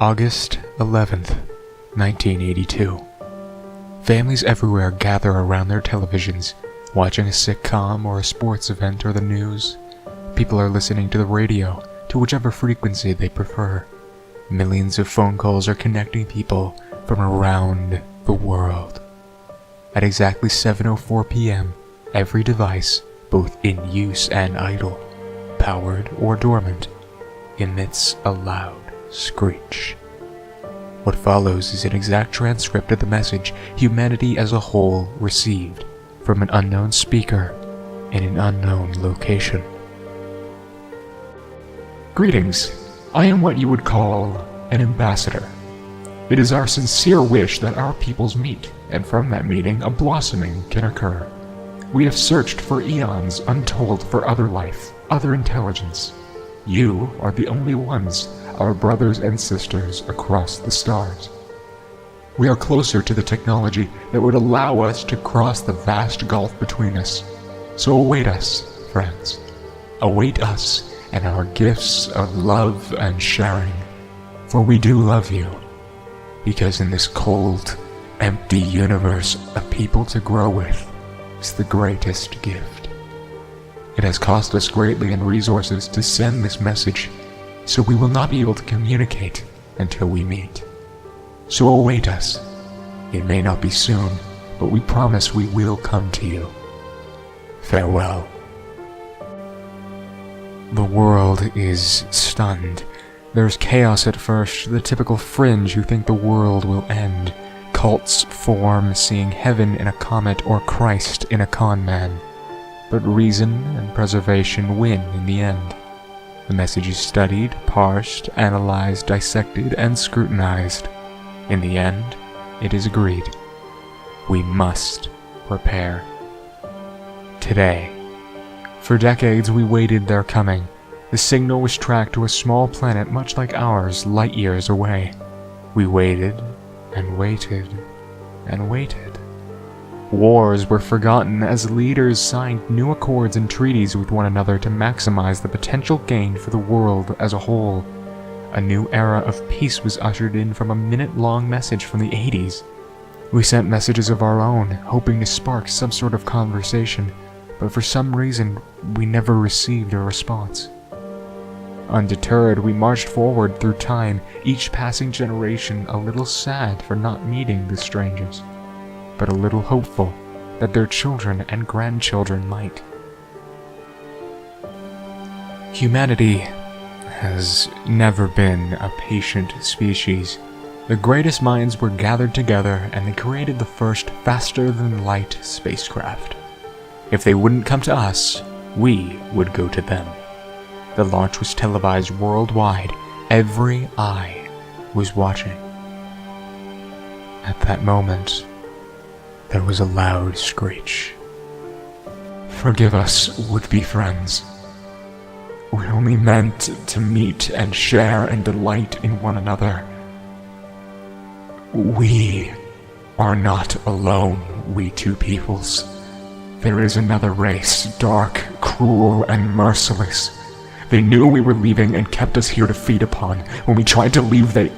August 11th, 1982. Families everywhere gather around their televisions, watching a sitcom or a sports event or the news. People are listening to the radio, to whichever frequency they prefer. Millions of phone calls are connecting people from around the world. At exactly 7:04 p.m., every device, both in use and idle, powered or dormant, emits a loud screech. What follows is an exact transcript of the message humanity as a whole received from an unknown speaker in an unknown location. Greetings. I am what you would call an ambassador. It is our sincere wish that our peoples meet, and from that meeting a blossoming can occur. We have searched for eons untold for other life, other intelligence. You are the only ones, our brothers and sisters across the stars. We are closer to the technology that would allow us to cross the vast gulf between us. So await us, friends. Await us and our gifts of love and sharing. For we do love you. Because in this cold, empty universe, a people to grow with is the greatest gift. It has cost us greatly in resources to send this message, so we will not be able to communicate until we meet. So await us. It may not be soon, but we promise we will come to you. Farewell. The world is stunned. There's chaos at first, the typical fringe who think the world will end. Cults form, seeing heaven in a comet or Christ in a con man. But reason and preservation win in the end. The message is studied, parsed, analyzed, dissected, and scrutinized. In the end, it is agreed. We must prepare. Today. For decades we waited their coming. The signal was tracked to a small planet much like ours, light years away. We waited, and waited, and waited. Wars were forgotten as leaders signed new accords and treaties with one another to maximize the potential gain for the world as a whole. A new era of peace was ushered in from a minute-long message from the 80s. We sent messages of our own, hoping to spark some sort of conversation, but for some reason, we never received a response. Undeterred, we marched forward through time, each passing generation a little sad for not meeting the strangers, but a little hopeful that their children and grandchildren might. Humanity has never been a patient species. The greatest minds were gathered together and they created the first faster-than-light spacecraft. If they wouldn't come to us, we would go to them. The launch was televised worldwide. Every eye was watching. At that moment, there was a loud screech. Forgive us, would-be friends. We only meant to meet and share and delight in one another. We are not alone, we two peoples. There is another race, dark, cruel, and merciless. They knew we were leaving and kept us here to feed upon. When we tried to leave, they...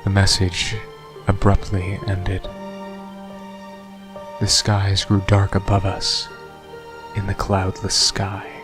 The message abruptly ended. The skies grew dark above us in the cloudless sky.